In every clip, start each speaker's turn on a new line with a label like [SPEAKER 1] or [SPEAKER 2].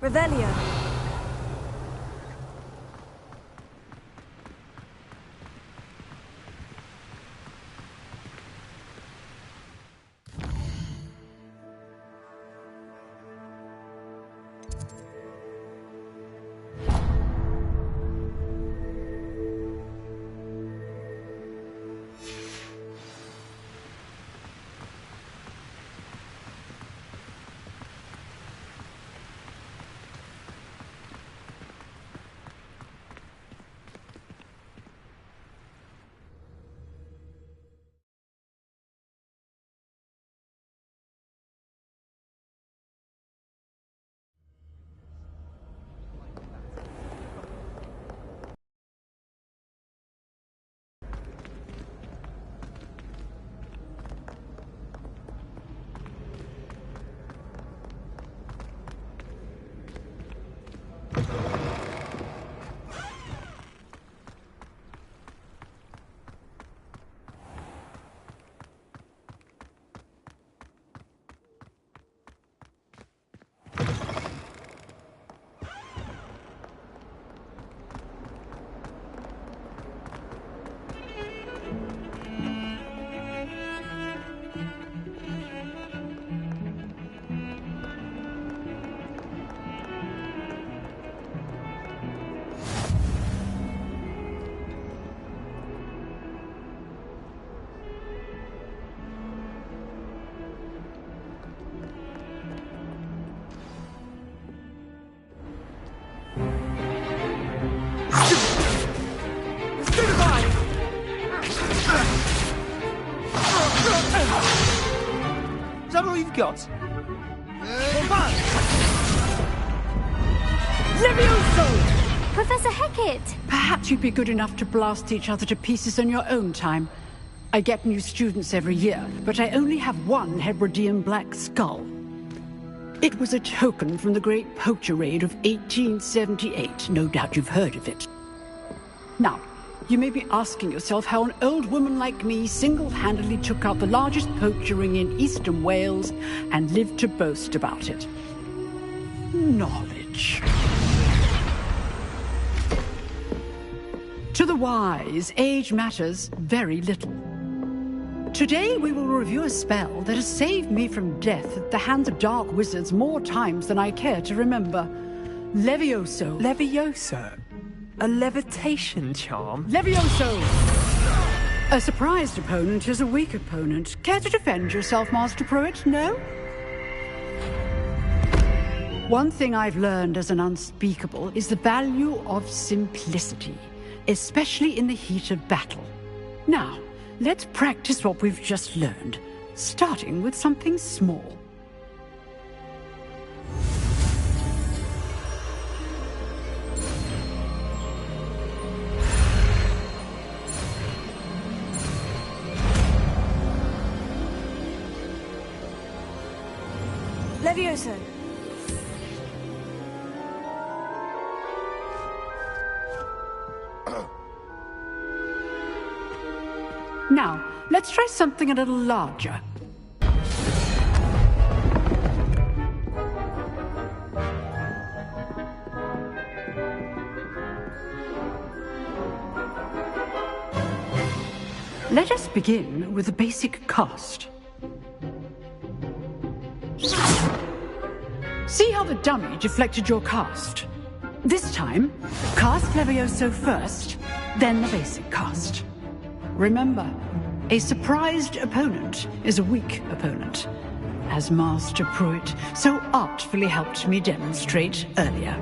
[SPEAKER 1] Revelio.
[SPEAKER 2] Is that all you've got?
[SPEAKER 1] Levioso!
[SPEAKER 3] Professor Hecat!
[SPEAKER 4] Perhaps you'd be good enough to blast each other to pieces on your own time. I get new students every year, but I only have one Hebridean black skull. It was a token from the Great Poacher Raid of 1878. No doubt you've heard of it. Now, you may be asking yourself how an old woman like me single-handedly took out the largest poacher ring in eastern Wales and lived to boast about it. Knowledge. To the wise, age matters very little. Today we will review a spell that has saved me from death at the hands of dark wizards more times than I care to remember. Levioso.
[SPEAKER 2] Levioso? A levitation charm?
[SPEAKER 4] Levioso! A surprised opponent is a weak opponent. Care to defend yourself, Master Pruitt? No? One thing I've learned as an unspeakable is the value of simplicity, especially in the heat of battle. Now, let's practice what we've just learned, starting with something small.
[SPEAKER 1] Levioso.
[SPEAKER 4] Now, let's try something a little larger. Let us begin with the basic cast. See how the dummy deflected your cast? This time, cast Levioso first, then the basic cast. Remember, a surprised opponent is a weak opponent, as Master Pruitt so artfully helped me demonstrate earlier.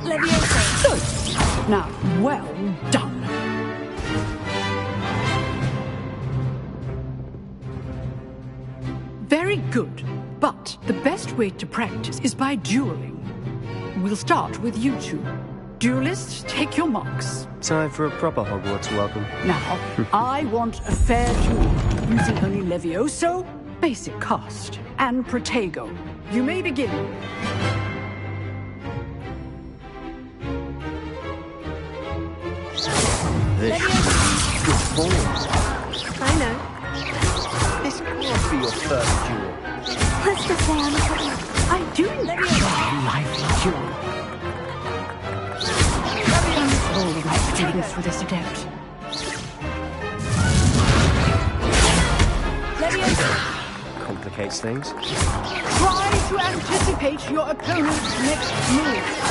[SPEAKER 1] Levioso.
[SPEAKER 4] Good. Now, well done. Very good, but the best way to practice is by dueling. We'll start with you two. Duelists, take your marks.
[SPEAKER 5] Time for a proper Hogwarts welcome.
[SPEAKER 4] Now, I want a fair duel, using only Levioso, basic cast, and Protego. You may begin.
[SPEAKER 5] This good form.
[SPEAKER 1] I know.
[SPEAKER 5] This can't be your first duel.
[SPEAKER 3] Let's just say I'm a couple.
[SPEAKER 4] I do enjoy a lively duel. All the right students for this adept.
[SPEAKER 5] Complicates things.
[SPEAKER 4] Try to anticipate your opponent's next move.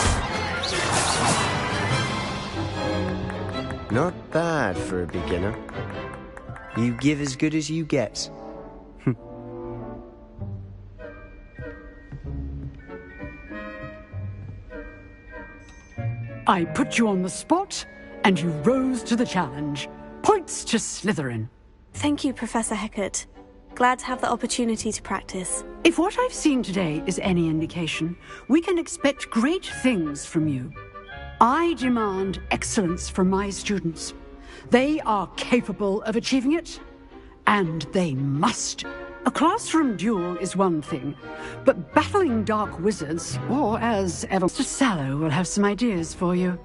[SPEAKER 5] Not bad for a beginner. You give as good as you get.
[SPEAKER 4] I put you on the spot, and you rose to the challenge. Points to Slytherin.
[SPEAKER 1] Thank you, Professor Hecat. Glad to have the opportunity to practice.
[SPEAKER 4] If what I've seen today is any indication, we can expect great things from you. I demand excellence from my students. They are capable of achieving it, and they must. A classroom duel is one thing, but battling dark wizards, or as ever, Mr. Sallow will have some ideas for you.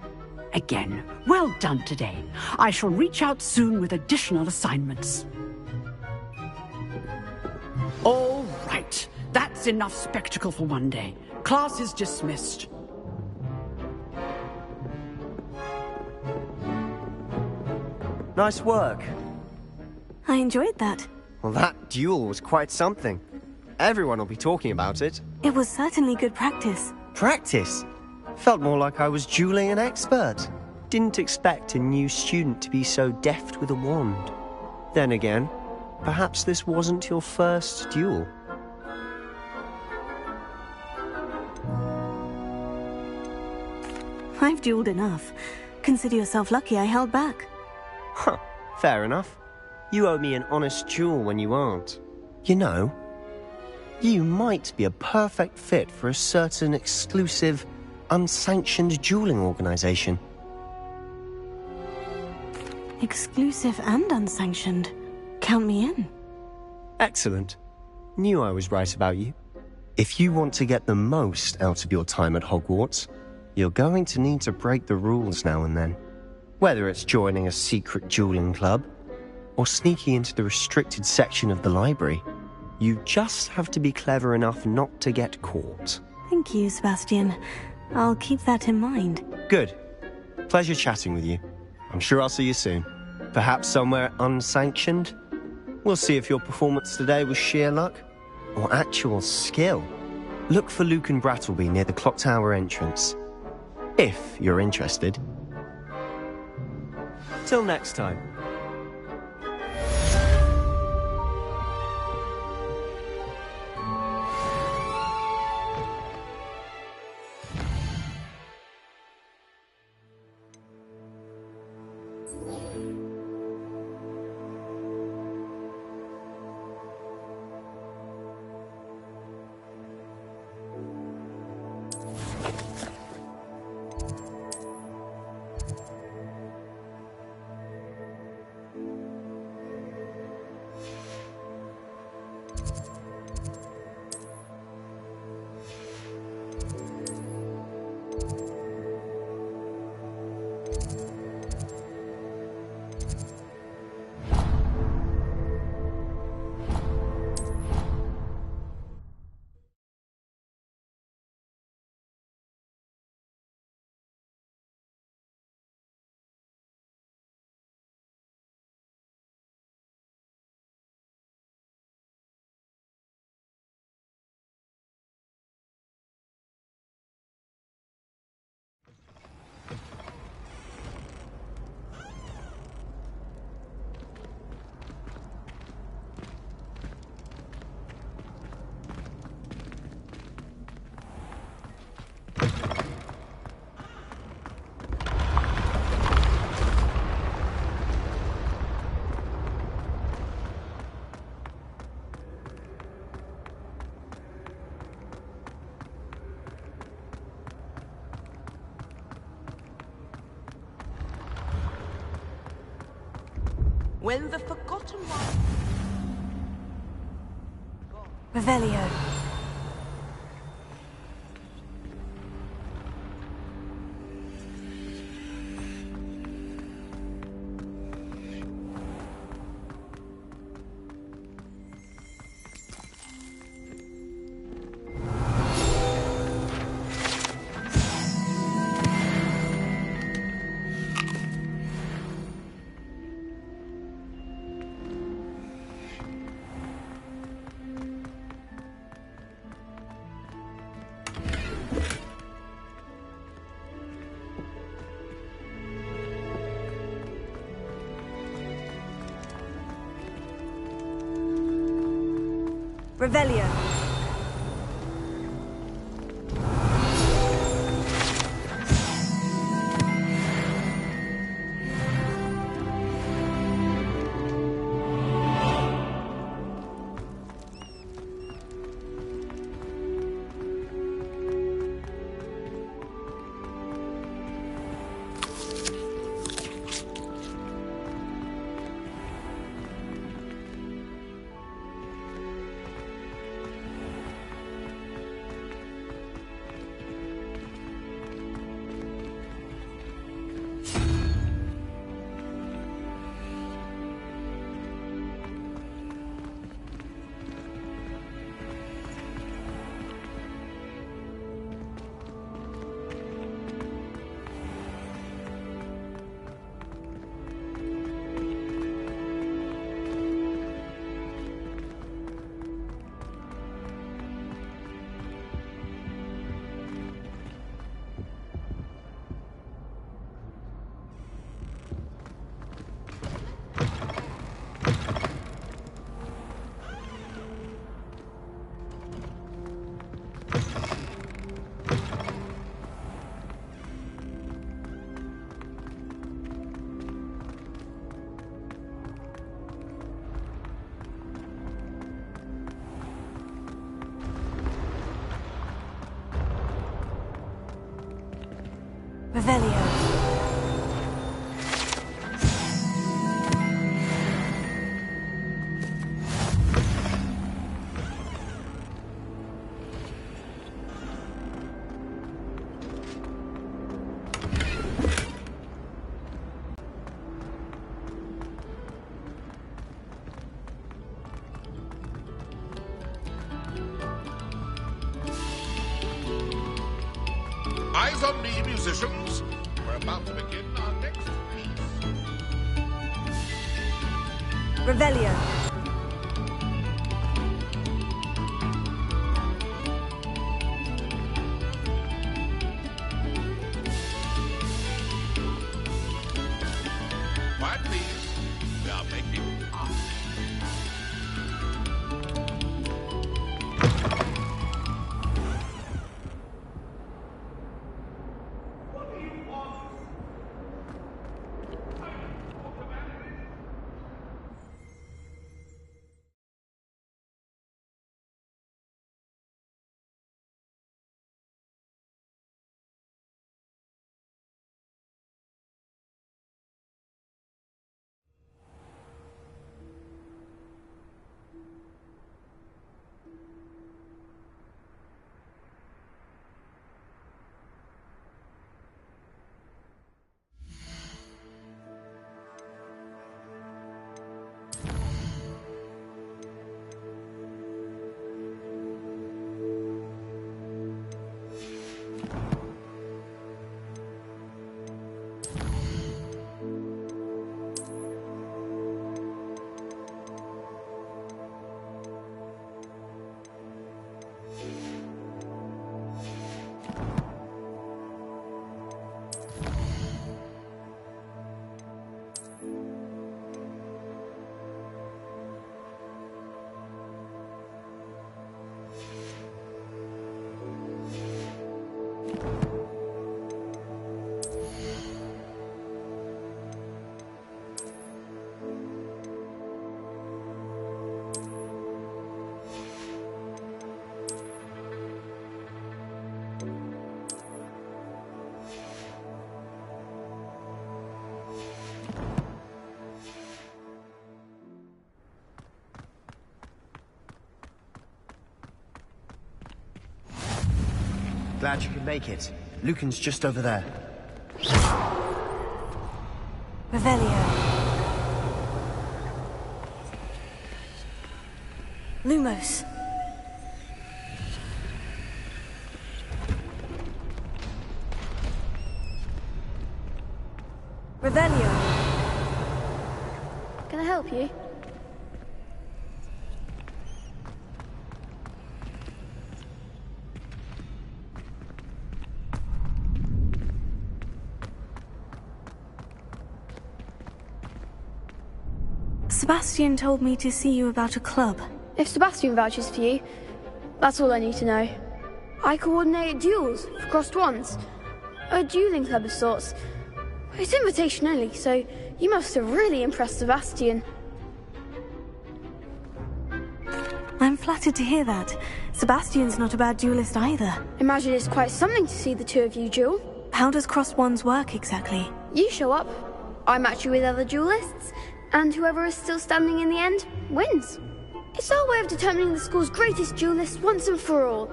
[SPEAKER 4] Again, well done today. I shall reach out soon with additional assignments. All right, that's enough spectacle for one day. Class is dismissed.
[SPEAKER 5] Nice work.
[SPEAKER 1] I enjoyed that.
[SPEAKER 5] Well, that duel was quite something. Everyone will be talking about it.
[SPEAKER 1] It was certainly good practice.
[SPEAKER 5] Practice? Felt more like I was dueling an expert. Didn't expect a new student to be so deft with a wand. Then again, perhaps this wasn't your first duel.
[SPEAKER 1] I've dueled enough. Consider yourself lucky I held back.
[SPEAKER 5] Huh, fair enough. You owe me an honest duel when you aren't. You know, you might be a perfect fit for a certain exclusive, unsanctioned dueling organization.
[SPEAKER 1] Exclusive and unsanctioned. Count me in.
[SPEAKER 5] Excellent. Knew I was right about you. If you want to get the most out of your time at Hogwarts, you're going to need to break the rules now and then. Whether it's joining a secret dueling club, or sneaking into the restricted section of the library, you just have to be clever enough not to get caught.
[SPEAKER 1] Thank you, Sebastian. I'll keep that in mind.
[SPEAKER 5] Good. Pleasure chatting with you. I'm sure I'll see you soon. Perhaps somewhere unsanctioned? We'll see if your performance today was sheer luck or actual skill. Look for Luke and Brattleby near the clock tower entrance, if you're interested. Till next time.
[SPEAKER 3] When the Forgotten One...
[SPEAKER 1] Revelio. Revelio. Revelio.
[SPEAKER 3] Eyes on me, musicians. We're about to begin our next piece.
[SPEAKER 1] Revelio.
[SPEAKER 3] Quiet, please. We are making art.
[SPEAKER 5] Glad you could make it. Lucan's just over there.
[SPEAKER 1] Revelio. Lumos. Revelio.
[SPEAKER 6] Can I help you?
[SPEAKER 1] Sebastian told me to see you about a club.
[SPEAKER 6] If Sebastian vouches for you, that's all I need to know. I coordinate duels for crossed wands. A dueling club of sorts. It's invitation only, so you must have really impressed Sebastian.
[SPEAKER 1] I'm flattered to hear that. Sebastian's not a bad duelist either.
[SPEAKER 6] Imagine it's quite something to see the two of you duel.
[SPEAKER 1] How does crossed wands work exactly?
[SPEAKER 6] You show up, I match you with other duelists, and whoever is still standing in the end wins. It's our way of determining the school's greatest duelist once and for all.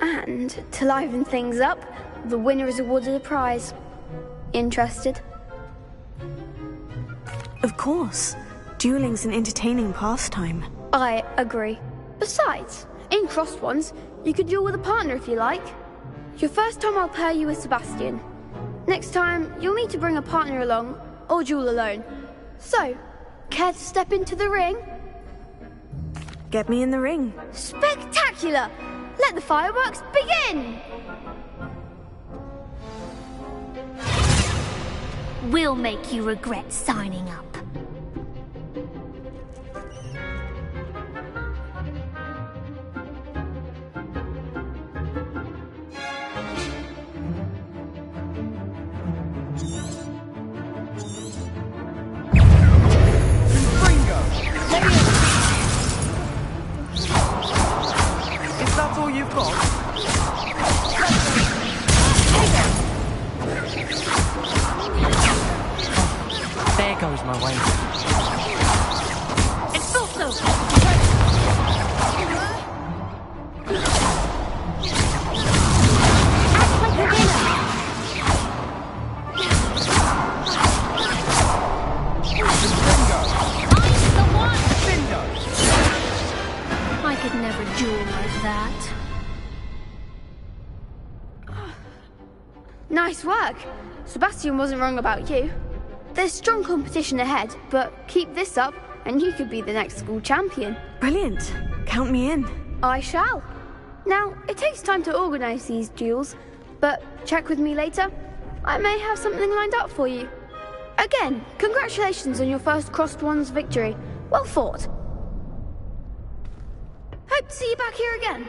[SPEAKER 6] And to liven things up, the winner is awarded a prize. Interested?
[SPEAKER 1] Of course. Dueling's an entertaining pastime.
[SPEAKER 6] I agree. Besides, in crossed wands, you could duel with a partner if you like. Your first time I'll pair you with Sebastian. Next time, you'll need to bring a partner along, or duel alone. So, care to step into the ring?
[SPEAKER 1] Get me in the ring.
[SPEAKER 6] Spectacular! Let the fireworks begin!
[SPEAKER 7] We'll make you regret signing up.
[SPEAKER 2] All you've got? There goes my way.
[SPEAKER 7] It's also act like a winner. I'm the one. I could never duel like that.
[SPEAKER 6] Nice work. Sebastian wasn't wrong about you. There's strong competition ahead, but keep this up and you could be the next school champion.
[SPEAKER 1] Brilliant. Count me in.
[SPEAKER 6] I shall. Now, it takes time to organise these duels, but check with me later. I may have something lined up for you. Again, congratulations on your first crossed wands victory. Well fought. Hope to see you back here again.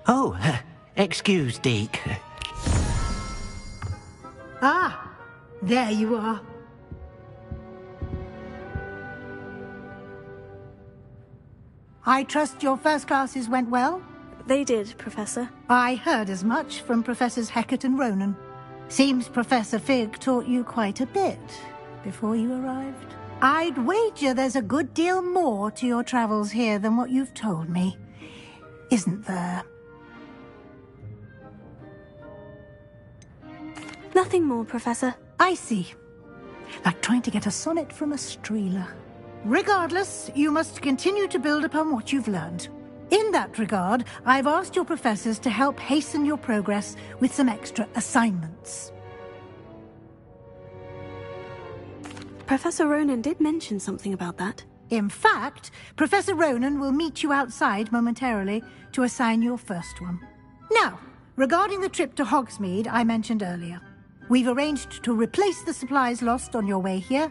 [SPEAKER 8] Oh, excuse, Deke.
[SPEAKER 9] Ah, there you are. I trust your first classes went well?
[SPEAKER 1] They did, Professor.
[SPEAKER 9] I heard as much from Professors Hecat and Ronan. Seems Professor Fig taught you quite a bit before you arrived. I'd wager there's a good deal more to your travels here than what you've told me. Isn't there?
[SPEAKER 1] Nothing more, Professor.
[SPEAKER 9] I see. Like trying to get a sonnet from a streeler. Regardless, you must continue to build upon what you've learned. In that regard, I've asked your professors to help hasten your progress with some extra assignments.
[SPEAKER 1] Professor Ronan did mention something about that.
[SPEAKER 9] In fact, Professor Ronan will meet you outside momentarily to assign your first one. Now, regarding the trip to Hogsmeade I mentioned earlier, we've arranged to replace the supplies lost on your way here,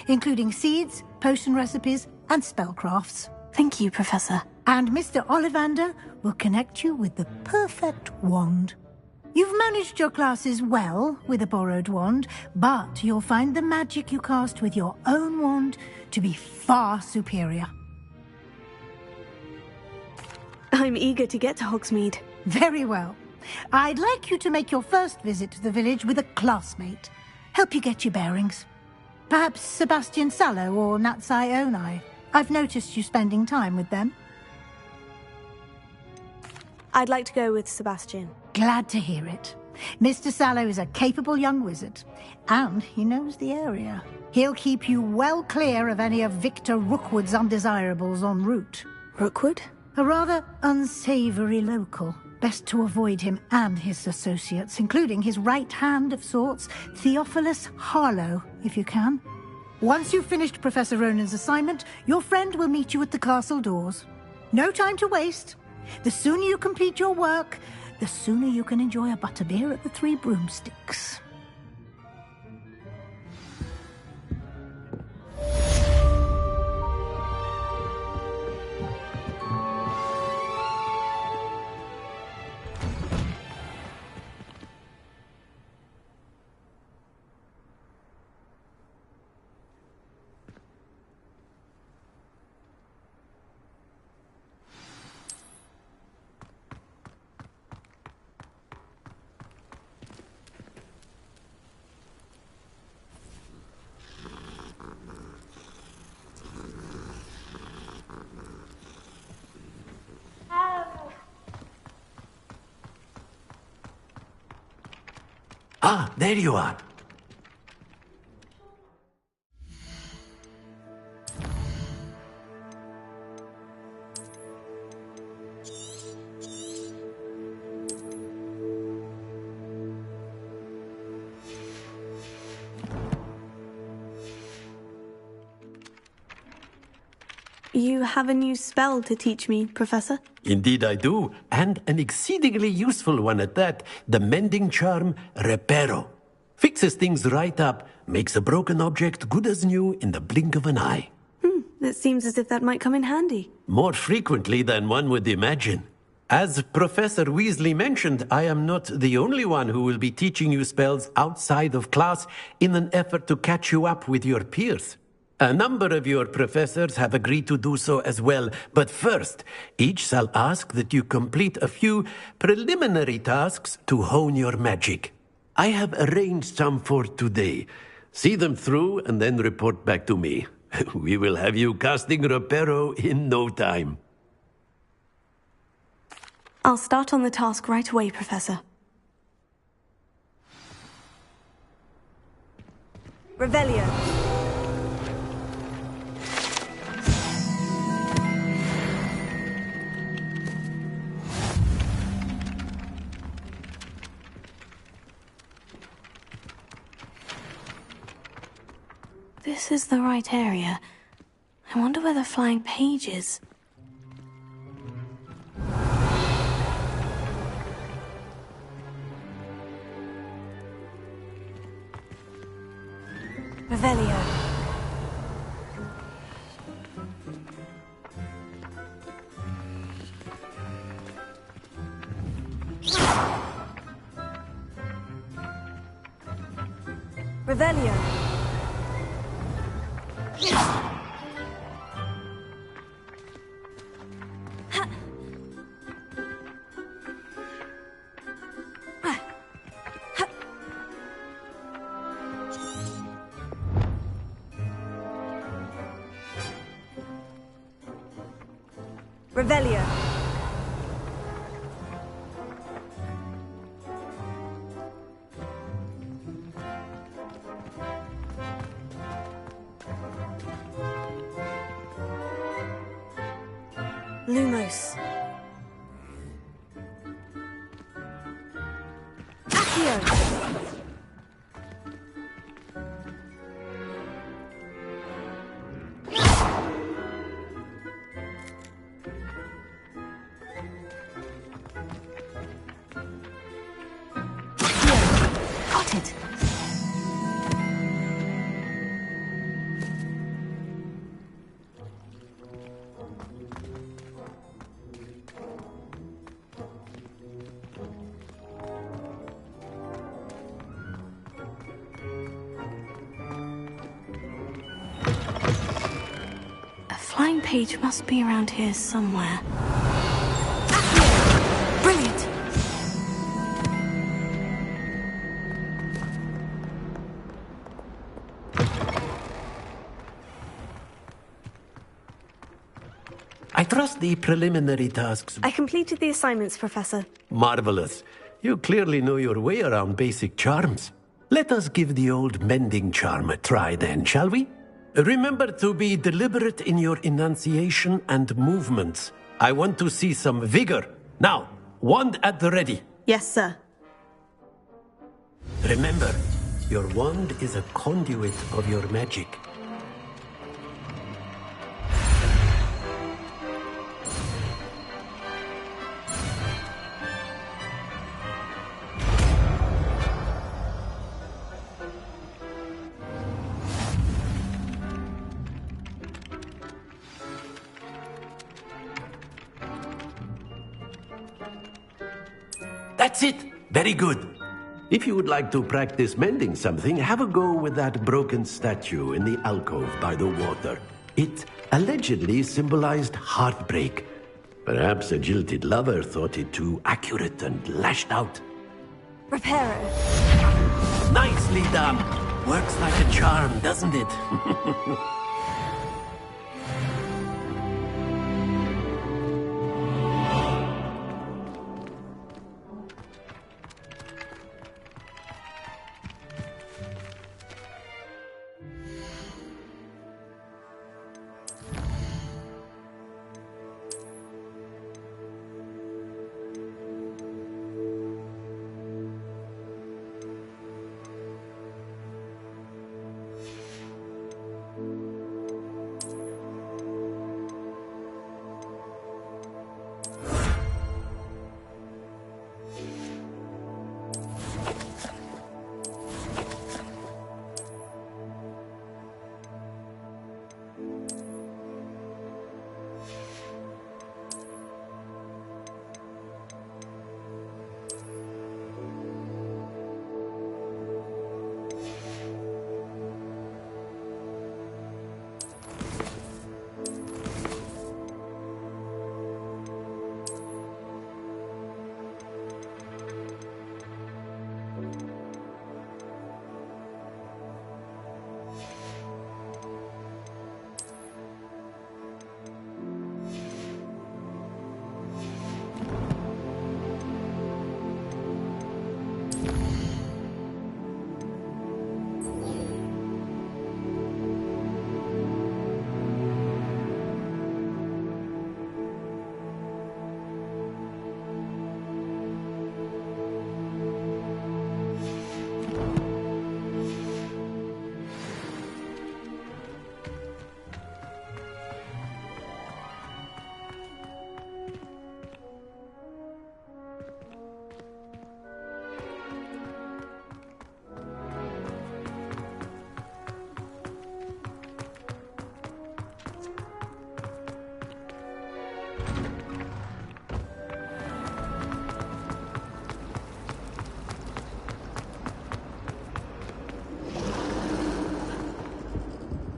[SPEAKER 9] including seeds, potion recipes, and spellcrafts.
[SPEAKER 1] Thank you, Professor.
[SPEAKER 9] And Mr. Ollivander will connect you with the perfect wand. You've managed your classes well with a borrowed wand, but you'll find the magic you cast with your own wand to be far superior.
[SPEAKER 1] I'm eager to get to Hogsmeade.
[SPEAKER 9] Very well. I'd like you to make your first visit to the village with a classmate. Help you get your bearings. Perhaps Sebastian Sallow or Natsai Onai. I've noticed you spending time with them.
[SPEAKER 1] I'd like to go with Sebastian.
[SPEAKER 9] Glad to hear it. Mr. Sallow is a capable young wizard, and he knows the area. He'll keep you well clear of any of Victor Rookwood's undesirables en route.
[SPEAKER 1] Rookwood?
[SPEAKER 9] A rather unsavory local. Best to avoid him and his associates, including his right hand of sorts, Theophilus Harlow, if you can. Once you've finished Professor Ronan's assignment, your friend will meet you at the castle doors. No time to waste. The sooner you complete your work, the sooner you can enjoy a butterbeer at the Three Broomsticks.
[SPEAKER 8] Ah, there you are.
[SPEAKER 1] You have a new spell to teach me, Professor?
[SPEAKER 8] Indeed I do, and an exceedingly useful one at that. The mending charm, Reparo. Fixes things right up, makes a broken object good as new in the blink of an eye.
[SPEAKER 1] It seems as if that might come in handy.
[SPEAKER 8] More frequently than one would imagine. As Professor Weasley mentioned, I am not the only one who will be teaching you spells outside of class in an effort to catch you up with your peers. A number of your professors have agreed to do so as well, but first, each shall ask that you complete a few preliminary tasks to hone your magic. I have arranged some for today. See them through and then report back to me. We will have you casting Reparo in no time.
[SPEAKER 1] I'll start on the task right away, Professor. Revelio. This is the right area. I wonder where the flying page is. Revelio. Revelio. Revelio. Lumos. Accio. Got it. flying page must be around here somewhere. Brilliant!
[SPEAKER 8] I trust the preliminary tasks.
[SPEAKER 10] I completed the assignments, Professor.
[SPEAKER 8] Marvelous. You clearly know your way around basic charms. Let us give the old mending charm a try then, shall we? Remember to be deliberate in your enunciation and movements. I want to see some vigor. Now, wand at the ready.
[SPEAKER 10] Yes, sir.
[SPEAKER 8] Remember, your wand is a conduit of your magic. That's it! Very good. If you would like to practice mending something, have a go with that broken statue in the alcove by the water. It allegedly symbolized heartbreak. Perhaps a jilted lover thought it too accurate and lashed out.
[SPEAKER 10] Repair it.
[SPEAKER 8] Nicely done! Works like a charm, doesn't it?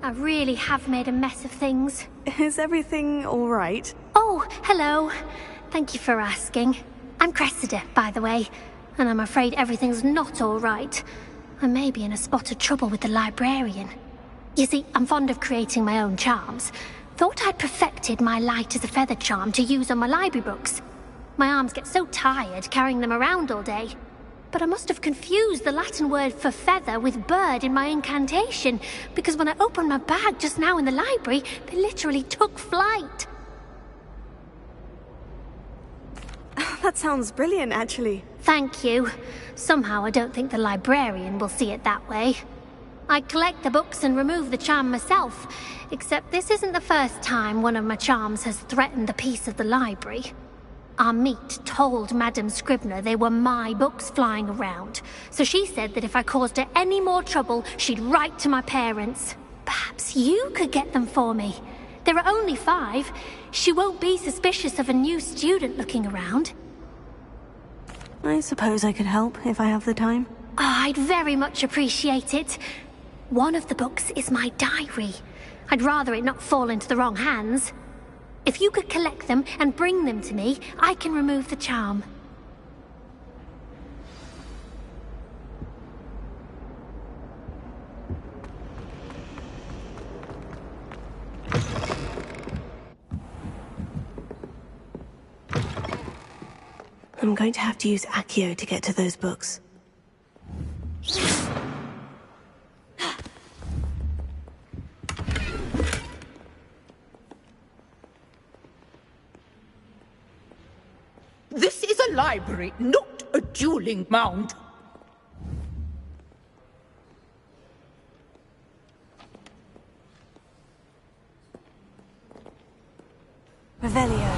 [SPEAKER 7] I really have made a mess of things.
[SPEAKER 10] Is everything all right?
[SPEAKER 7] Oh, hello. Thank you for asking. I'm Cressida, by the way, and I'm afraid everything's not all right. I may be in a spot of trouble with the librarian. You see, I'm fond of creating my own charms. Thought I'd perfected my light as a feather charm to use on my library books. My arms get so tired carrying them around all day. But I must have confused the Latin word for feather with bird in my incantation, because when I opened my bag just now in the library, they literally took flight.
[SPEAKER 10] That sounds brilliant, actually.
[SPEAKER 7] Thank you. Somehow I don't think the librarian will see it that way. I collect the books and remove the charm myself, except this isn't the first time one of my charms has threatened the peace of the library. Our meet told Madame Scribner they were my books flying around, so she said that if I caused her any more trouble, she'd write to my parents. Perhaps you could get them for me. There are only 5. She won't be suspicious of a new student looking around.
[SPEAKER 10] I suppose I could help if I have the time.
[SPEAKER 7] Oh, I'd very much appreciate it. One of the books is my diary. I'd rather it not fall into the wrong hands. If you could collect them and bring them to me, I can remove the charm.
[SPEAKER 1] I'm going to have to use Accio to get to those books.
[SPEAKER 11] This is a library, not a dueling mound.
[SPEAKER 1] Revelio.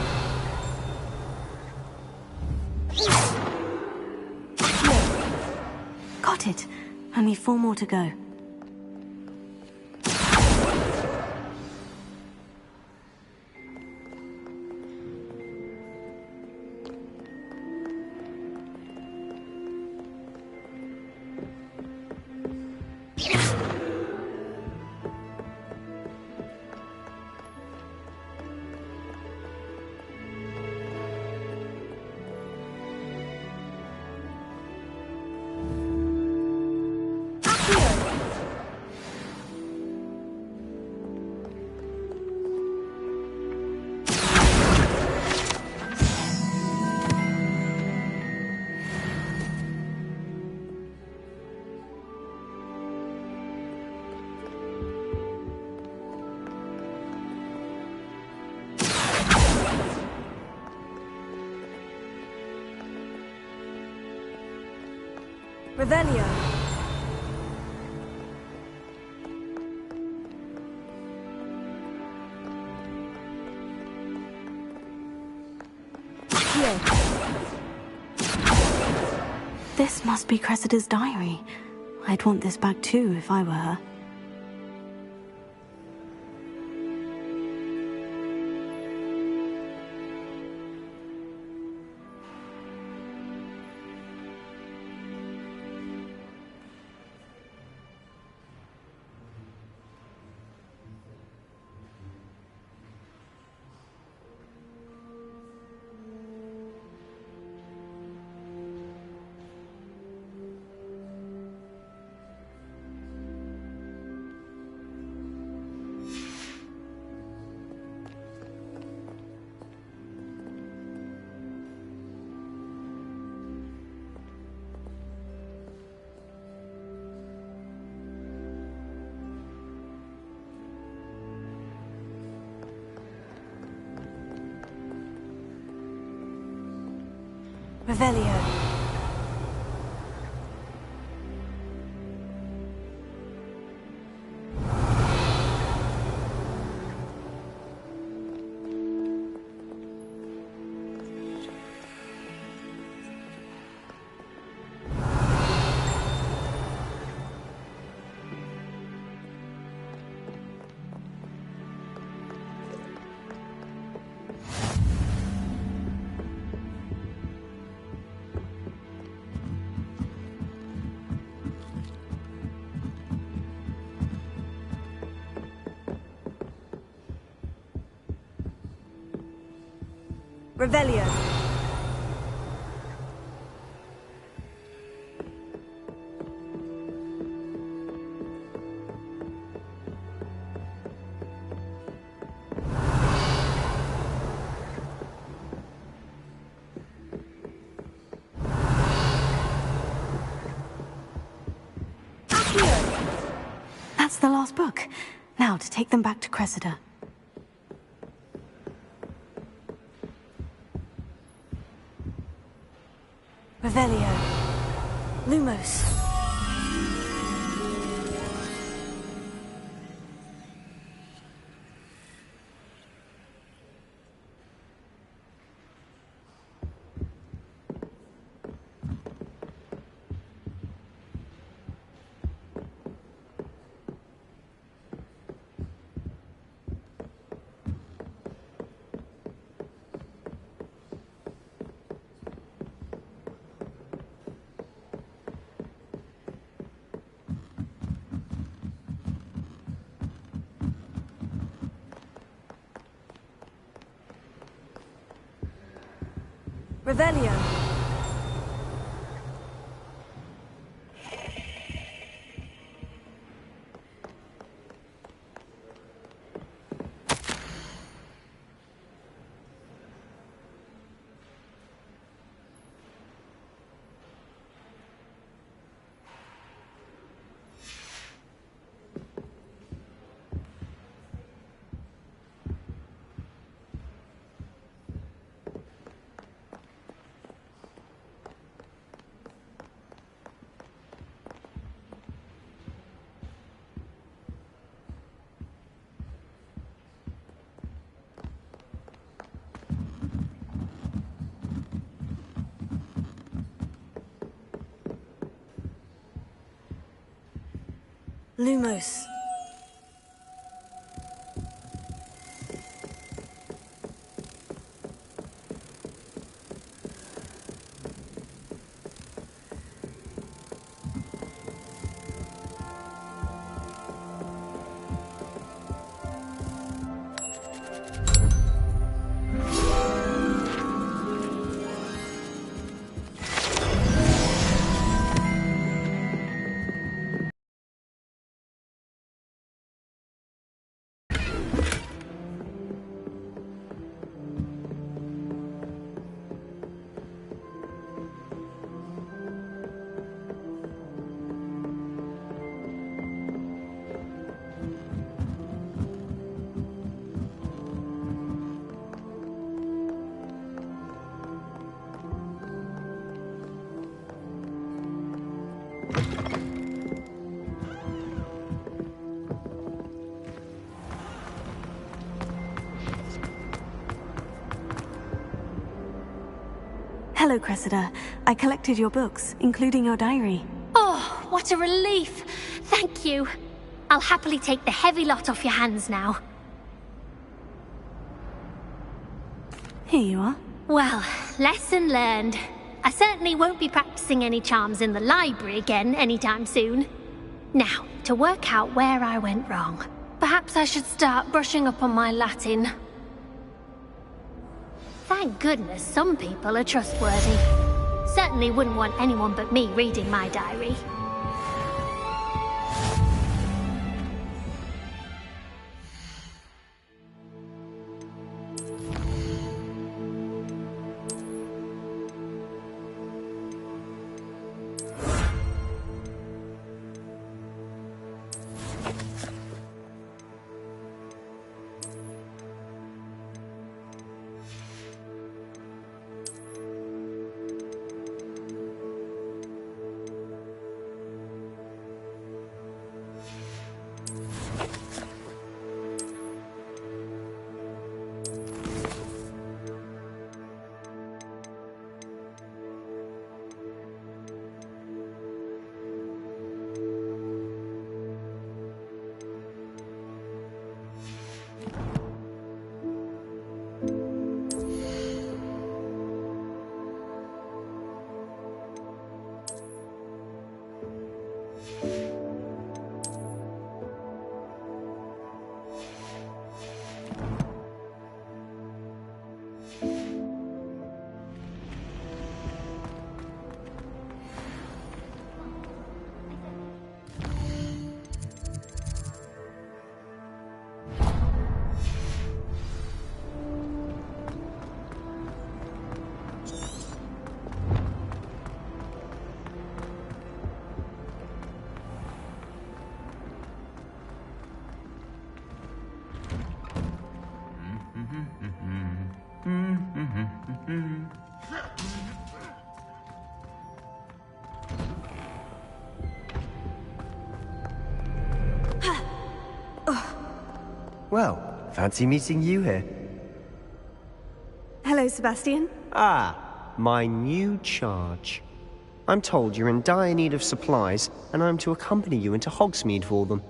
[SPEAKER 1] Got it. Only 4 more to go. Revelio. This must be Cressida's diary. I'd want this back too if I were her. Revelio. Revelio. That's the last book. Now to take them back to Cressida. Revelio. Lumos.
[SPEAKER 10] Revelio. Lumos. Hello, Cressida. I collected your books, including your diary.
[SPEAKER 7] Oh, what a relief. Thank you. I'll happily take the heavy lot off your hands now.
[SPEAKER 1] Here you are.
[SPEAKER 7] Well, lesson learned. I certainly won't be practicing any charms in the library again anytime soon. Now, to work out where I went wrong. Perhaps I should start brushing up on my Latin. Thank goodness some people are trustworthy. Certainly wouldn't want anyone but me reading my diary.
[SPEAKER 5] Well, fancy meeting you here.
[SPEAKER 10] Hello, Sebastian.
[SPEAKER 5] Ah, my new charge. I'm told you're in dire need of supplies, and I'm to accompany you into Hogsmeade for them.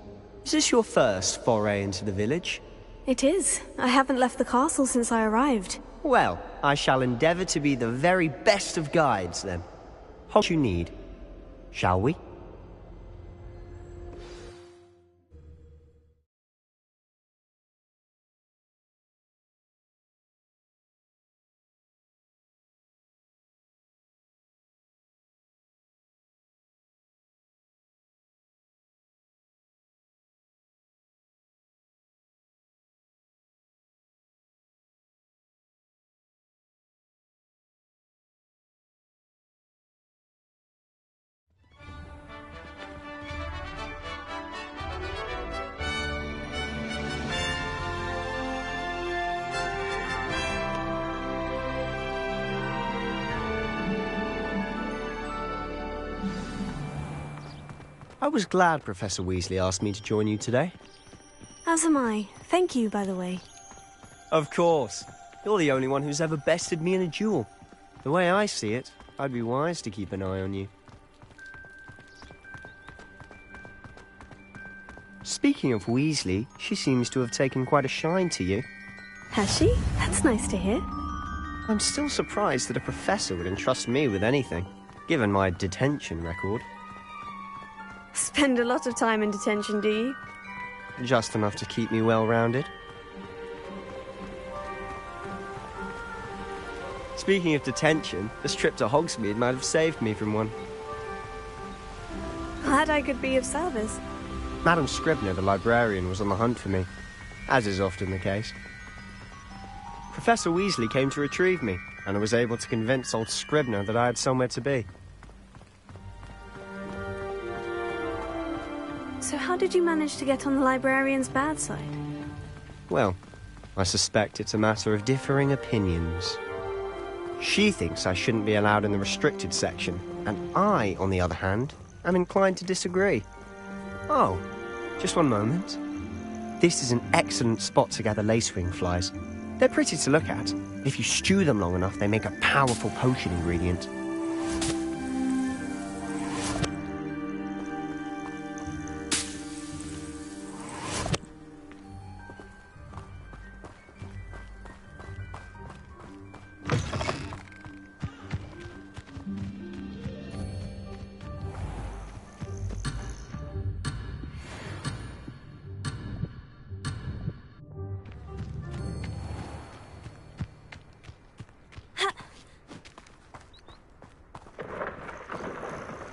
[SPEAKER 5] Is this your first foray into the village?
[SPEAKER 10] It is. I haven't left the castle since I arrived.
[SPEAKER 5] Well, I shall endeavour to be the very best of guides, then. What you need. Shall we? I was glad Professor Weasley asked me to join you today.
[SPEAKER 10] As am I. Thank you, by the way.
[SPEAKER 5] Of course. You're the only one who's ever bested me in a duel. The way I see it, I'd be wise to keep an eye on you. Speaking of Weasley, she seems to have taken quite a shine to you.
[SPEAKER 10] Has she? That's nice to hear.
[SPEAKER 5] I'm still surprised that a professor would entrust me with anything, given my detention record.
[SPEAKER 10] Spend a lot of time in detention, do you?
[SPEAKER 5] Just enough to keep me well-rounded. Speaking of detention, this trip to Hogsmeade might have saved me from one.
[SPEAKER 10] Glad I could be of service.
[SPEAKER 5] Madam Scribner, the librarian, was on the hunt for me, as is often the case. Professor Weasley came to retrieve me, and I was able to convince old Scribner that I had somewhere to be.
[SPEAKER 10] So how did you manage to get on the librarian's bad side?
[SPEAKER 5] Well, I suspect it's a matter of differing opinions. She thinks I shouldn't be allowed in the restricted section, and I, on the other hand, am inclined to disagree. Oh, just one moment. This is an excellent spot to gather lacewing flies. They're pretty to look at. If you stew them long enough, they make a powerful potion ingredient.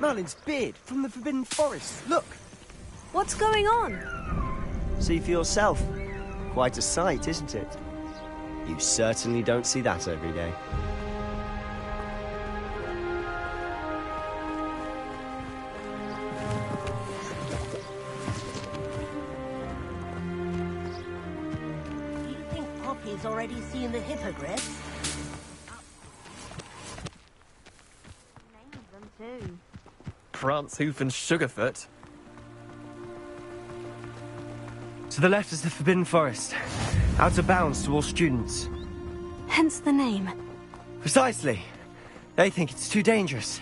[SPEAKER 5] Merlin's beard from the Forbidden Forest. Look!
[SPEAKER 10] What's going on?
[SPEAKER 5] See for yourself. Quite a sight, isn't it? You certainly don't see that every day.
[SPEAKER 12] Do you think Poppy's already seen the hippogriffs? Named them too.
[SPEAKER 2] Prance, Hoof and Sugarfoot.
[SPEAKER 5] To the left is the Forbidden Forest. Out of bounds to all students.
[SPEAKER 10] Hence the name.
[SPEAKER 5] Precisely. They think it's too dangerous.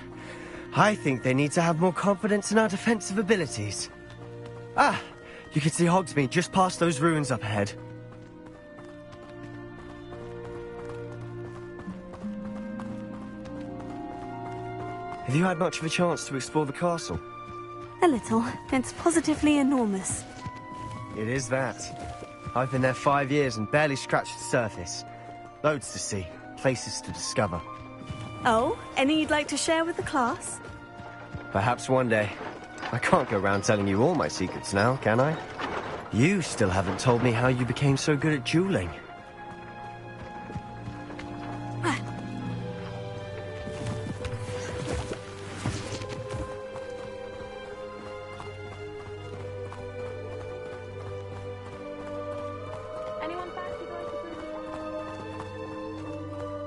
[SPEAKER 5] I think they need to have more confidence in our defensive abilities. Ah! You can see Hogsmeade just past those ruins up ahead. Have you had much of a chance to explore the castle?
[SPEAKER 10] A little. It's positively enormous.
[SPEAKER 5] It is that. I've been there 5 years and barely scratched the surface. Loads to see, places to discover.
[SPEAKER 10] Oh, any you'd like to share with the class?
[SPEAKER 5] Perhaps one day. I can't go around telling you all my secrets now, can I? You still haven't told me how you became so good at dueling.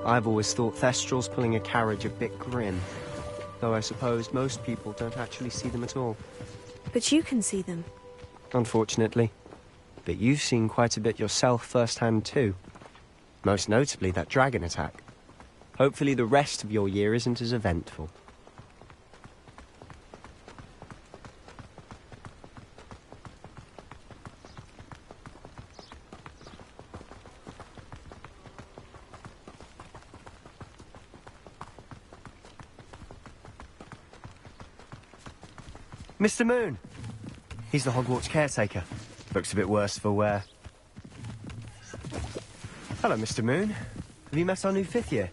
[SPEAKER 5] I've always thought Thestrals pulling a carriage a bit grim, though I suppose most people don't actually see them at all.
[SPEAKER 10] But you can see them.
[SPEAKER 5] Unfortunately. But you've seen quite a bit yourself firsthand too. Most notably that dragon attack. Hopefully the rest of your year isn't as eventful. Mr. Moon! He's the Hogwarts caretaker. Looks a bit worse for wear. Hello, Mr. Moon. Have you met our new 5th year?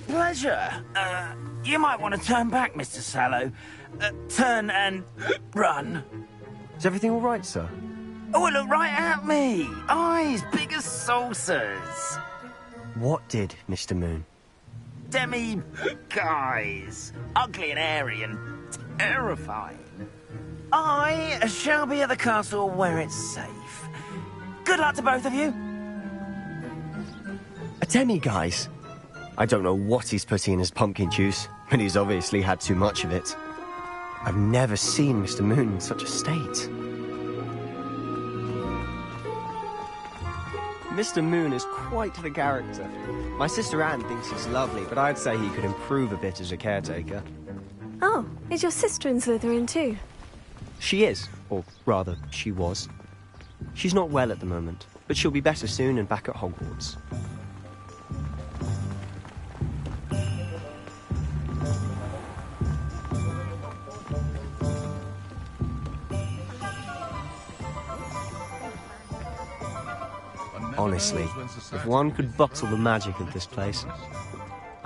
[SPEAKER 13] Pleasure. You might want to turn back, Mr. Sallow. Turn and run.
[SPEAKER 5] Is everything all right, sir?
[SPEAKER 13] Oh, look right at me. Eyes big as saucers.
[SPEAKER 5] What did, Mr. Moon?
[SPEAKER 13] Guys. Ugly and hairy and terrifying. I shall be at the castle where it's safe. Good luck to both of you.
[SPEAKER 5] A demiguise? I don't know what he's putting in his pumpkin juice, but he's obviously had too much of it. I've never seen Mr. Moon in such a state. Mr. Moon is quite the character. My sister Anne thinks he's lovely, but I'd say he could improve a bit as a caretaker.
[SPEAKER 10] Oh, is your sister in Slytherin too?
[SPEAKER 5] She is, or rather, she was. She's not well at the moment, but she'll be better soon and back at Hogwarts. Honestly, if one could bottle the magic of this place.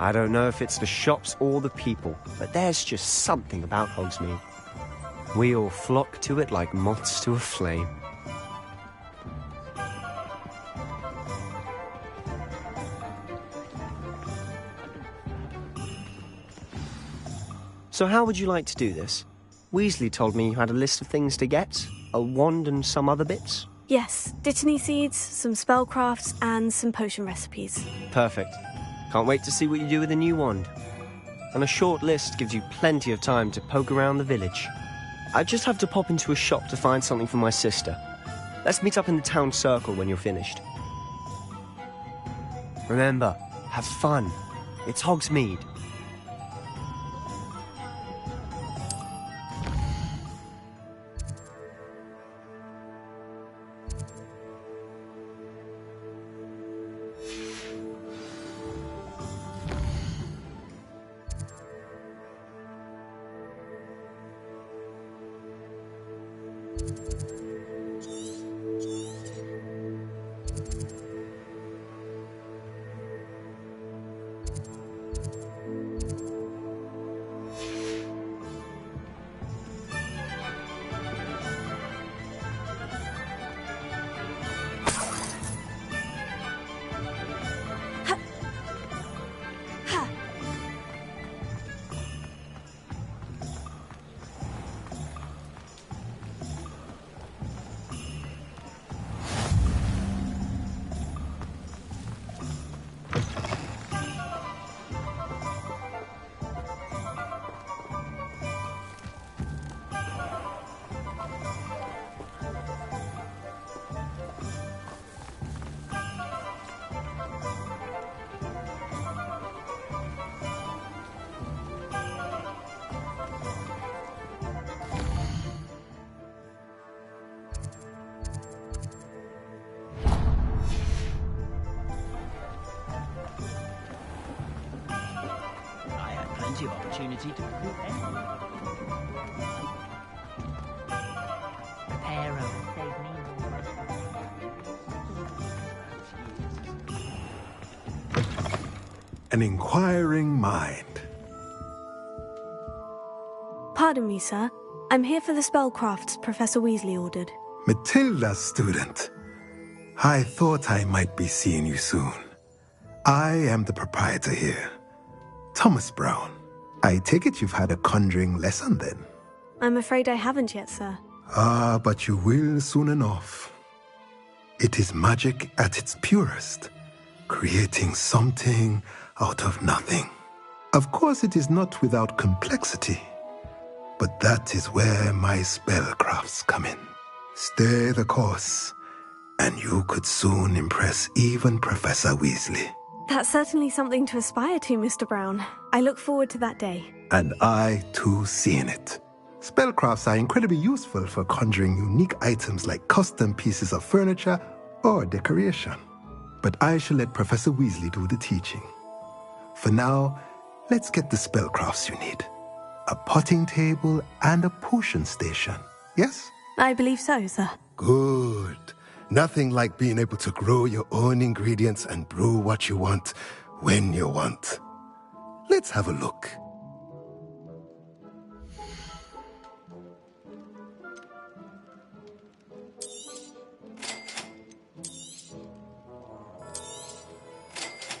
[SPEAKER 5] I don't know if it's the shops or the people, but there's just something about Hogsmeade. We all flock to it like moths to a flame. So how would you like to do this? Weasley told me you had a list of things to get, a wand and some other bits.
[SPEAKER 10] Yes, Dittany seeds, some spellcrafts, and some potion recipes.
[SPEAKER 5] Perfect. Can't wait to see what you do with the new wand. And a short list gives you plenty of time to poke around the village. I just have to pop into a shop to find something for my sister. Let's meet up in the town circle when you're finished. Remember, have fun. It's Hogsmeade.
[SPEAKER 13] Plenty of opportunity to recruit anyone. Prepare and save me
[SPEAKER 14] An inquiring mind.
[SPEAKER 10] Pardon me, sir. I'm here for the spellcrafts Professor Weasley ordered.
[SPEAKER 14] Matilda, student. I thought I might be seeing you soon. I am the proprietor here, Thomas Brown. I take it you've had a conjuring lesson then?
[SPEAKER 10] I'm afraid I haven't yet, sir.
[SPEAKER 14] Ah, but you will soon enough. It is magic at its purest, creating something out of nothing. Of course, it is not without complexity, but that is where my spellcrafts come in. Stay the course, and you could soon impress even Professor Weasley.
[SPEAKER 10] That's certainly something to aspire to, Mr. Brown. I look forward to that day.
[SPEAKER 14] And I, too, seeing it. Spellcrafts are incredibly useful for conjuring unique items like custom pieces of furniture or decoration. But I shall let Professor Weasley do the teaching. For now, let's get the spellcrafts you need. A potting table and a potion station, yes?
[SPEAKER 10] I believe so, sir.
[SPEAKER 14] Good. Nothing like being able to grow your own ingredients and brew what you want, when you want. Let's have a look.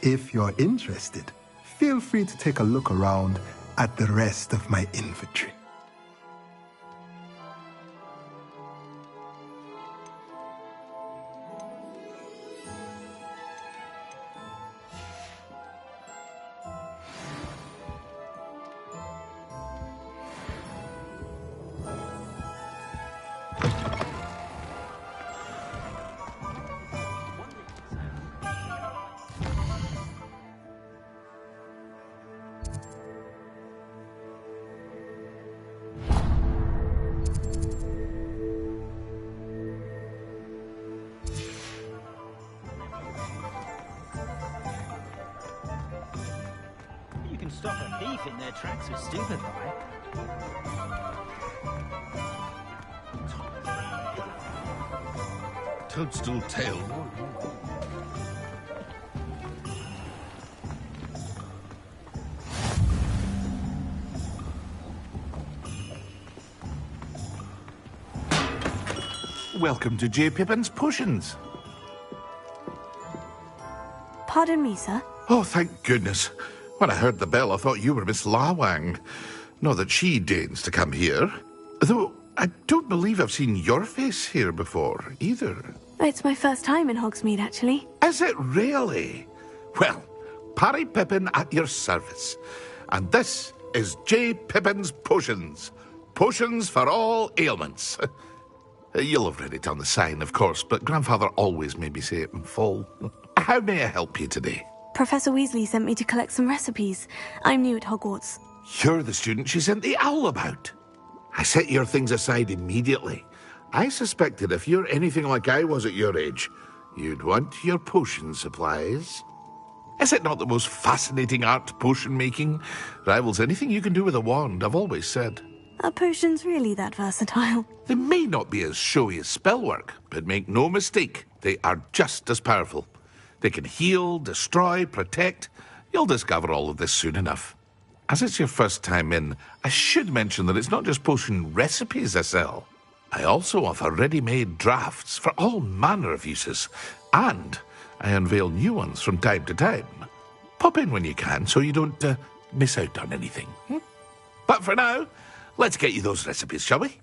[SPEAKER 14] If you're interested, feel free to take a look around at the rest of my inventory.
[SPEAKER 13] stop a thief in their tracks with stupefy.
[SPEAKER 3] Toadstool tail. Welcome to J. Pippin's Potions.
[SPEAKER 10] Pardon me, sir.
[SPEAKER 3] Oh, thank goodness. When I heard the bell, I thought you were Miss Lawang. Not that she deigns to come here. Though, I don't believe I've seen your face here before, either.
[SPEAKER 10] It's my first time in Hogsmeade, actually.
[SPEAKER 3] Is it really? Well, Parry Pippin at your service. And this is J. Pippin's Potions. Potions for all ailments. You'll have read it on the sign, of course, but Grandfather always made me say it in full. How may I help you today?
[SPEAKER 10] Professor Weasley sent me to collect some recipes. I'm new at Hogwarts.
[SPEAKER 3] You're the student she sent the owl about. I set your things aside immediately. I suspected if you're anything like I was at your age, you'd want your potion supplies. Is it not the most fascinating art, potion making? Rivals anything you can do with a wand, I've always said.
[SPEAKER 10] Are potions really that versatile?
[SPEAKER 3] They may not be as showy as spellwork, but make no mistake, they are just as powerful. They can heal, destroy, protect. You'll discover all of this soon enough. As it's your first time in, I should mention that it's not just potion recipes I sell. I also offer ready-made drafts for all manner of uses, and I unveil new ones from time to time. Pop in when you can so you don't miss out on anything. But for now, let's get you those recipes, shall we?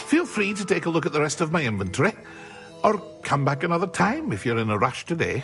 [SPEAKER 3] Feel free to take a look at the rest of my inventory, or come back another time if you're in a rush today.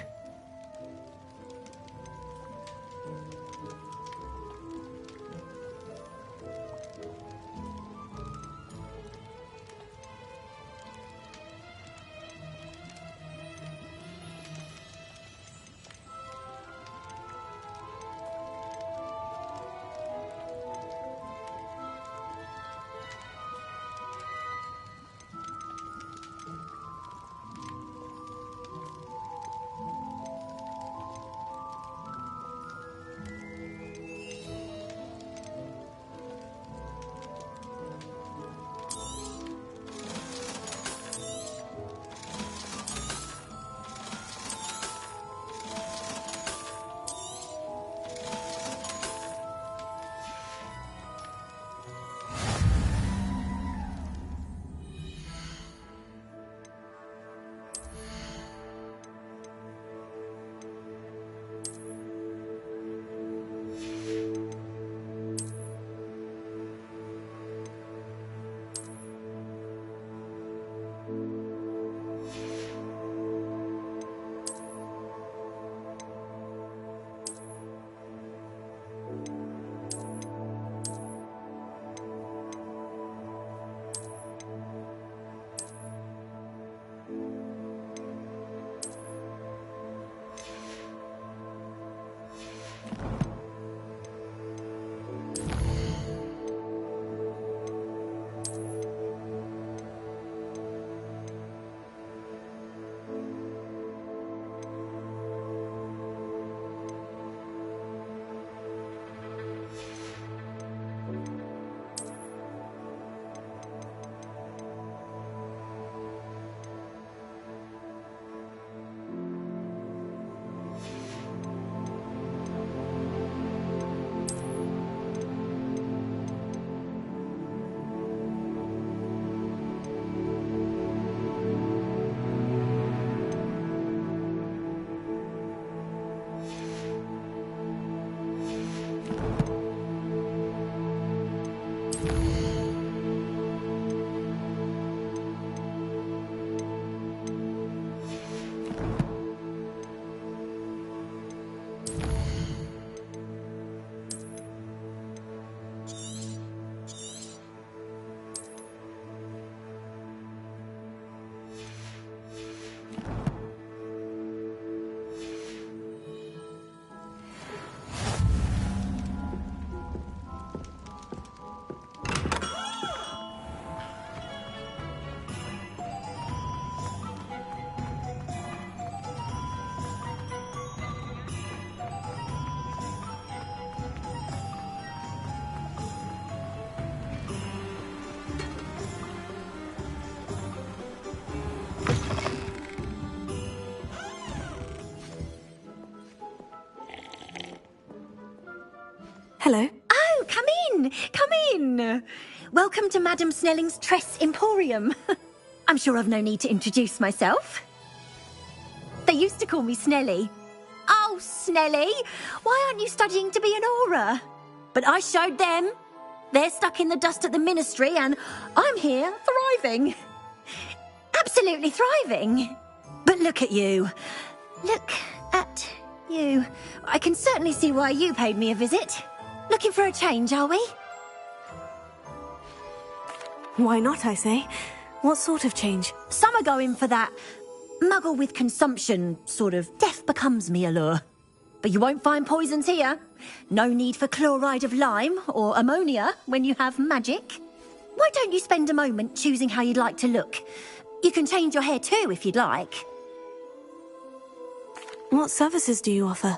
[SPEAKER 1] Hello.
[SPEAKER 15] Oh, come in. Come in. Welcome to Madame Snelling's Tress Emporium. I'm sure I've no need to introduce myself. They used to call me Snelly. Oh, Snelly, why aren't you studying to be an aura? But I showed them. They're stuck in the dust at the ministry, and I'm here, thriving. Absolutely thriving. But look at you. Look at you. I can certainly see why you paid me a visit. Looking for a change, are we?
[SPEAKER 1] Why not, I say? What sort of change?
[SPEAKER 15] Some are going for that muggle with consumption, sort of death becomes me allure. But you won't find poisons here. No need for chloride of lime or ammonia when you have magic. Why don't you spend a moment choosing how you'd like to look? You can change your hair too if you'd like.
[SPEAKER 1] What services do you offer?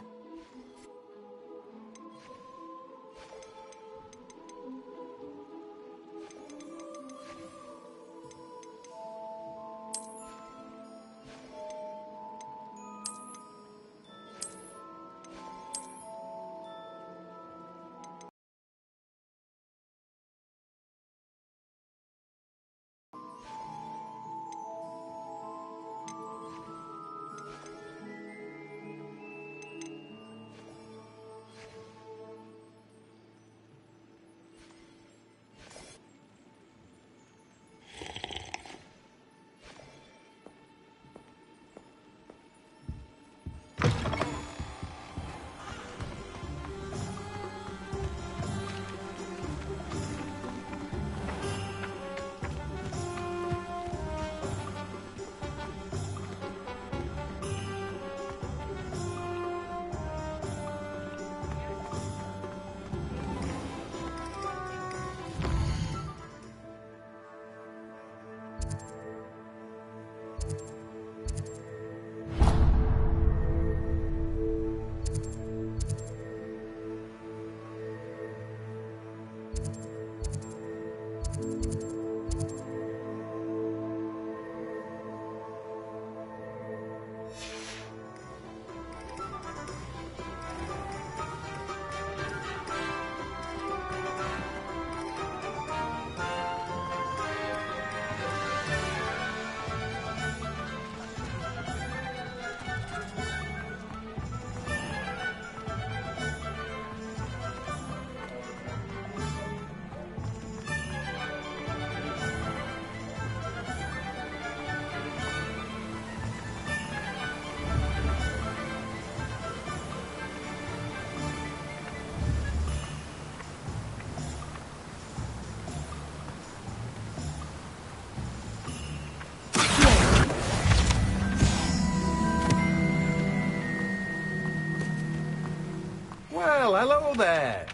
[SPEAKER 8] Well, hello there.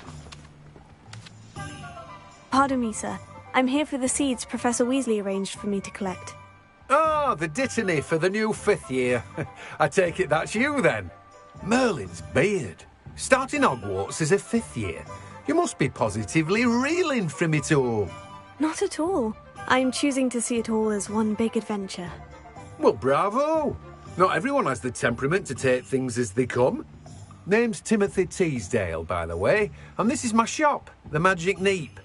[SPEAKER 10] Pardon me, sir. I'm here for the seeds Professor Weasley arranged for me to collect.
[SPEAKER 8] Ah, the dittany for the new 5th year. I take it that's you, then. Merlin's beard. Starting Hogwarts as a 5th year. You must be positively reeling from it all.
[SPEAKER 10] Not at all. I'm choosing to see it all as one big adventure.
[SPEAKER 8] Well, bravo. Not everyone has the temperament to take things as they come. Name's Timothy Teasdale, by the way, and this is my shop, the Magic Neep.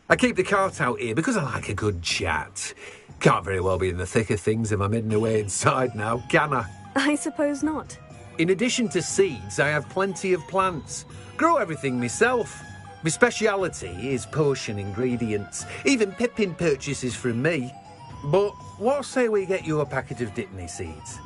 [SPEAKER 8] I keep the cart out here because I like a good chat. Can't very well be in the thick of things if I'm hidden away inside now, can I?
[SPEAKER 10] I suppose not.
[SPEAKER 8] In addition to seeds, I have plenty of plants. Grow everything myself. My speciality is potion ingredients. Even Pippin purchases from me. But what say we get you a packet of dittany seeds?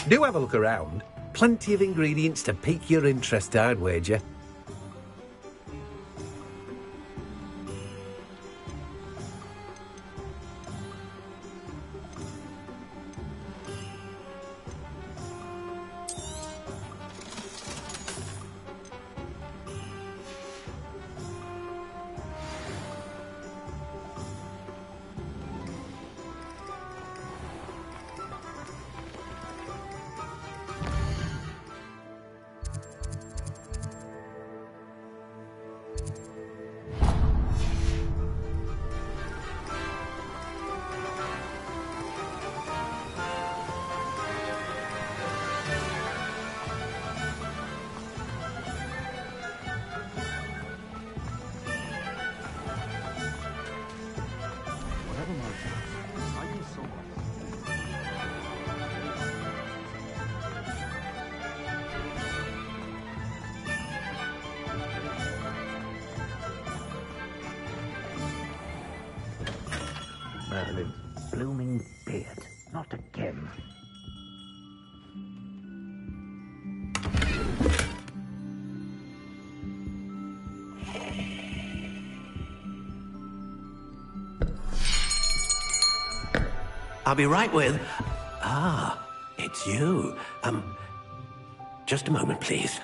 [SPEAKER 8] Do have a look around. Plenty of ingredients to pique your interest, I'd wager.
[SPEAKER 13] Merlin's blooming beard. Not again.
[SPEAKER 8] I'll be right with... Ah, it's you. Just a moment, please.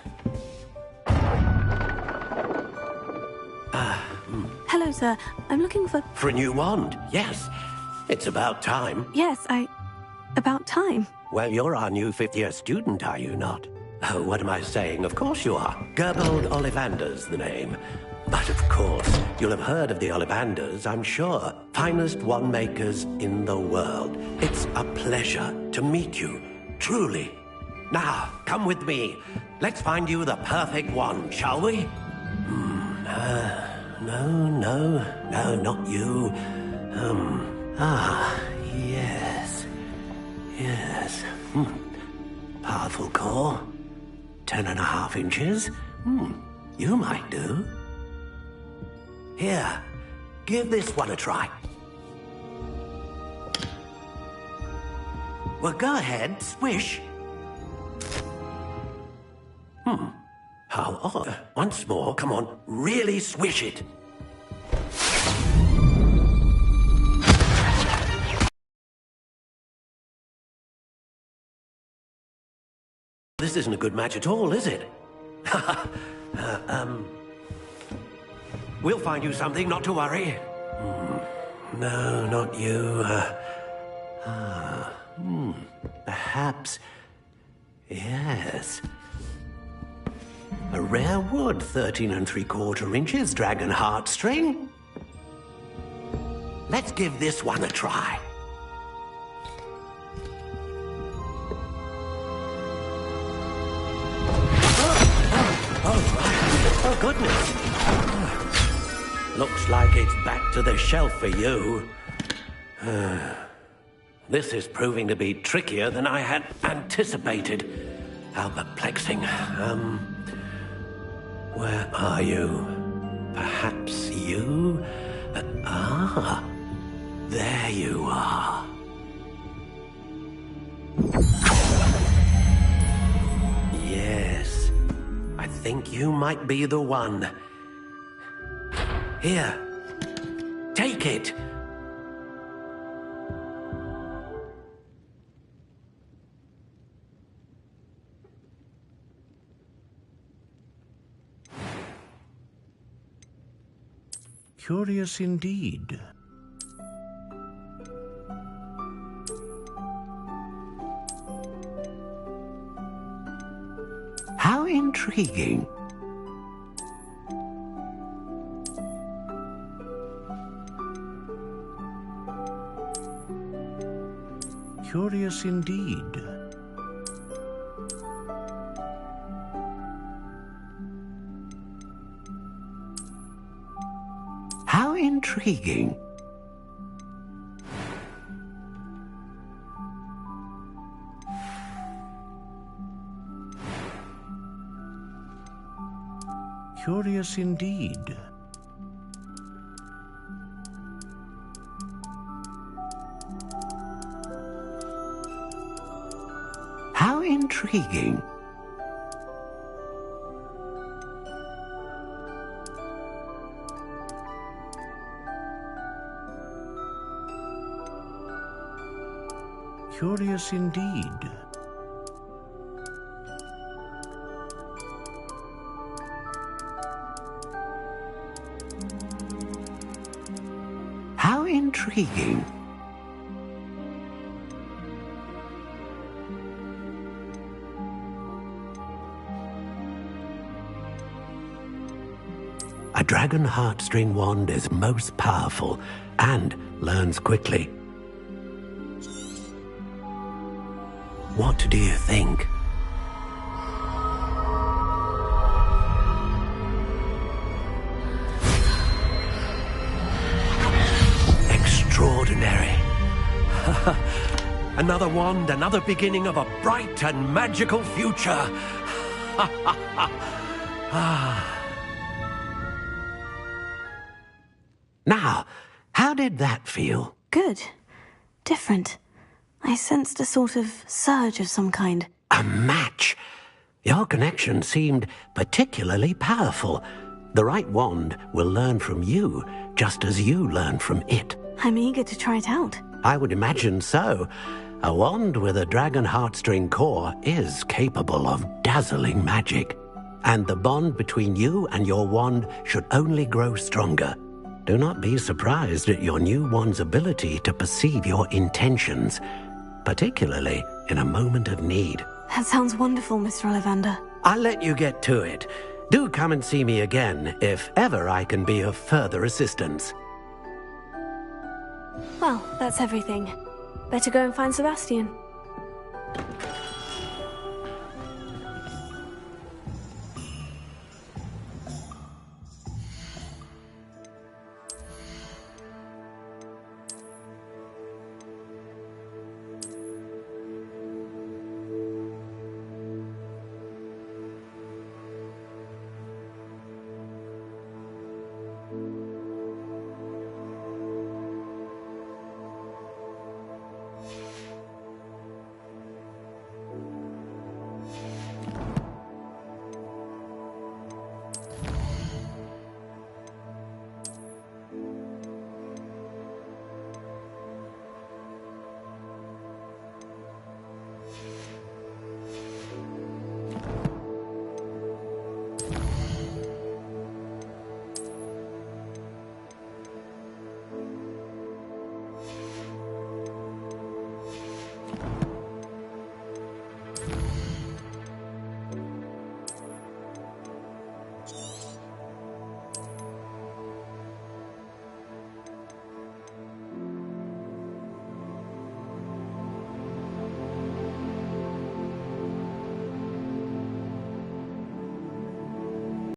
[SPEAKER 10] Hello, sir. I'm looking for...
[SPEAKER 8] For a new wand, yes. It's about time.
[SPEAKER 10] Yes, about time.
[SPEAKER 8] Well, you're our new fifth-year student, are you not? Oh, what am I saying? Of course you are. Gerbold Ollivander's the name. But of course, you'll have heard of the Ollivanders, I'm sure. Finest wand makers in the world. It's a pleasure to meet you, truly. Now, come with me. Let's find you the perfect wand, shall we? No, not you. Yes. Powerful core. 10.5 inches. You might do. Here, give this one a try. Well, go ahead, swish. How odd. Once more, come on, really swish it. This isn't a good match at all, is it? We'll find you something, not to worry. No, not you. Perhaps... Yes. A rare wood, 13 3/4 inches, dragon heartstring. Let's give this one a try. Oh, goodness. Looks like it's back to the shelf for you. This is proving to be trickier than I had anticipated. How perplexing. Where are you? Perhaps you? There you are. Yes, I think you might be the one. Here, take it.
[SPEAKER 3] Curious indeed.
[SPEAKER 8] How intriguing.
[SPEAKER 3] Curious indeed.
[SPEAKER 8] How intriguing.
[SPEAKER 3] Curious indeed.
[SPEAKER 8] How intriguing.
[SPEAKER 3] Curious indeed.
[SPEAKER 8] How intriguing. A dragon heartstring wand is most powerful and learns quickly. What do you think? Extraordinary. Another wand, another beginning of a bright and magical future. Now, how did that feel?
[SPEAKER 1] good. Different. I sensed a sort of surge of some kind.
[SPEAKER 8] A match? Your connection seemed particularly powerful. The right wand will learn from you, just as you learn from it.
[SPEAKER 1] I'm eager to try it out.
[SPEAKER 8] I would imagine so. A wand with a dragon heartstring core is capable of dazzling magic. And the bond between you and your wand should only grow stronger. Do not be surprised at your new wand's ability to perceive your intentions, particularly in a moment of need.
[SPEAKER 1] That sounds wonderful, Mr. Ollivander.
[SPEAKER 8] I'll let you get to it. Do come and see me again if ever I can be of further assistance.
[SPEAKER 1] Well, that's everything. Better go and find Sebastian.